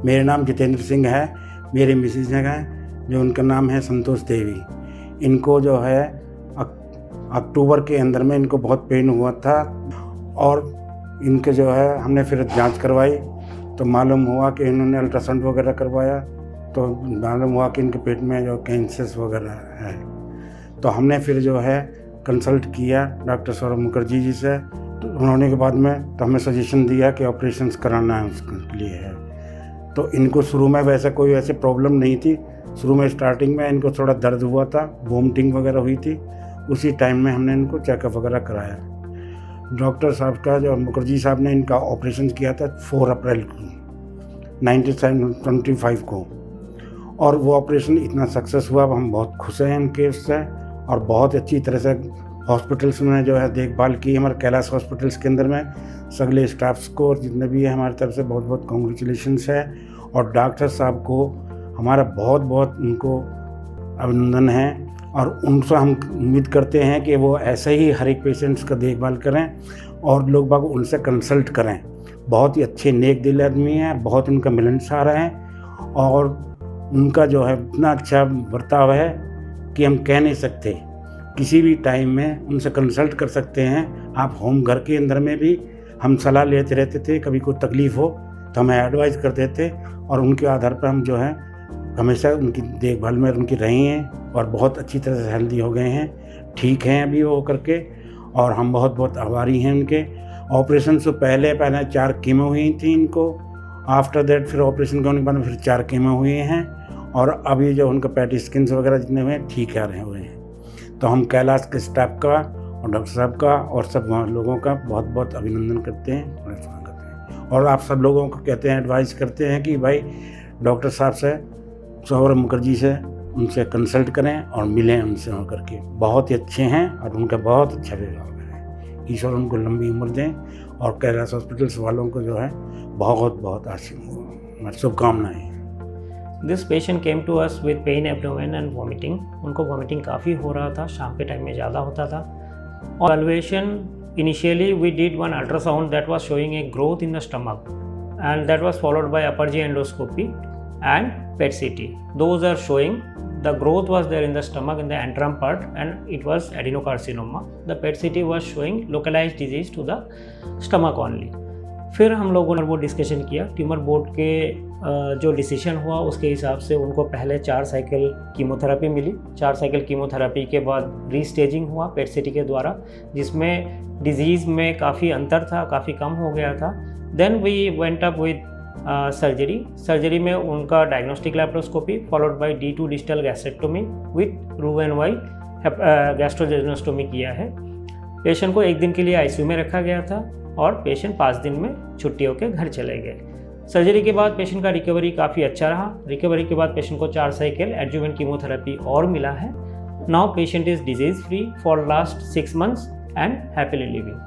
मेरा नाम जितेंद्र सिंह है। मेरी मिसेज है जो उनका नाम है संतोष देवी। इनको जो है अक्टूबर के अंदर में इनको बहुत पेन हुआ था और इनके जो है हमने फिर जांच करवाई तो मालूम हुआ कि इन्होंने अल्ट्रासाउंड वगैरह करवाया तो मालूम हुआ कि इनके पेट में जो कैंसर वगैरह है। तो हमने फिर जो है कंसल्ट किया डॉक्टर सौरभ मुखर्जी जी से। तो उन्होंने के बाद में तो हमें सजेशन दिया कि ऑपरेशंस कराना है उसके लिए है। तो इनको शुरू में वैसे कोई ऐसे प्रॉब्लम नहीं थी। शुरू में स्टार्टिंग में इनको थोड़ा दर्द हुआ था, वोमिटिंग वगैरह हुई थी। उसी टाइम में हमने इनको चेकअप वगैरह कराया। डॉक्टर साहब का जो मुखर्जी साहब ने इनका ऑपरेशन किया था 4 अप्रैल को 1925 को, और वो ऑपरेशन इतना सक्सेस हुआ। अब हम बहुत खुश हैं इनके उससे और बहुत अच्छी तरह से हॉस्पिटल्स में जो है देखभाल की। हमारे कैलाश हॉस्पिटल्स के अंदर में सगले स्टाफ्स को और जितने भी है हमारी तरफ से बहुत बहुत कॉन्ग्रेचुलेशंस है। और डॉक्टर साहब को हमारा बहुत बहुत उनको अभिनंदन है और उनसे हम उम्मीद करते हैं कि वो ऐसे ही हर एक पेशेंट्स का देखभाल करें और लोग बाग उनसे कंसल्ट करें। बहुत ही अच्छे नेक दिल आदमी हैं, बहुत उनका मिलनसार हैं और उनका जो है इतना अच्छा बर्ताव है कि हम कह नहीं सकते। किसी भी टाइम में उनसे कंसल्ट कर सकते हैं आप। होम घर के अंदर में भी हम सलाह लेते रहते थे, कभी कोई तकलीफ़ हो तो हमें एडवाइस करते थे और उनके आधार पर हम जो है हमेशा उनकी देखभाल में उनकी रहे हैं और बहुत अच्छी तरह से हेल्दी हो गए हैं, ठीक हैं अभी वो करके। और हम बहुत बहुत आभारी हैं उनके। ऑपरेशन से पहले 4 कीमो हुई थी इनको। आफ्टर दैट फिर ऑपरेशन के होने के बाद फिर 4 कीमो हुए हैं और अभी जो उनका पैटी स्किन्स वगैरह जितने हुए हैं ठीक आ रहे हुए हैं। तो हम कैलाश के स्टाफ का और डॉक्टर साहब का और सब लोगों का बहुत बहुत अभिनंदन करते हैं और आप सब लोगों को कहते हैं, एडवाइस करते हैं कि भाई डॉक्टर साहब से, सौरभ मुखर्जी से, उनसे कंसल्ट करें और मिलें उनसे होकर के। बहुत ही अच्छे हैं और उनका बहुत अच्छा व्यवहार है। ईश्वर उनको लंबी उम्र दें और कैलाश हॉस्पिटल्स वालों को जो है बहुत बहुत आशीर्वाद, शुभकामनाएँ। This patient came to us with pain abdomen and vomiting. उनको वॉमिटिंग काफ़ी हो रहा था, शाम के टाइम में ज़्यादा होता था। और evaluation initially we did one ultrasound that was showing a growth in the stomach and that was followed by upper G endoscopy and PET CT. Those are showing the growth was there in the stomach in the antrum part and it was adenocarcinoma. The PET CT was showing localized disease to the stomach only. फिर हम लोगों ने वो discussion किया। Tumour board के जो decision हुआ उसके हिसाब से उनको पहले 4 साइकिल कीमोथेरेपी मिली। 4 साइकिल कीमोथेरेपी के बाद रीस्टेजिंग हुआ PET CT के द्वारा, जिसमें डिजीज़ में काफ़ी अंतर था, काफ़ी कम हो गया था। Then we went up with surgery में उनका diagnostic laparoscopy followed by D2 digital gastrectomy with Roux-en-Y gastrojejunostomy किया है। पेशेंट को 1 दिन के लिए ICU में रखा गया था और पेशेंट 5 दिन में छुट्टी होकर घर चले गए। सर्जरी के बाद पेशेंट का रिकवरी काफ़ी अच्छा रहा। रिकवरी के बाद पेशेंट को 4 साइकिल एडजुवेंट कीमोथेरेपी और मिला है। Now patient is disease free for last 6 months and happily living.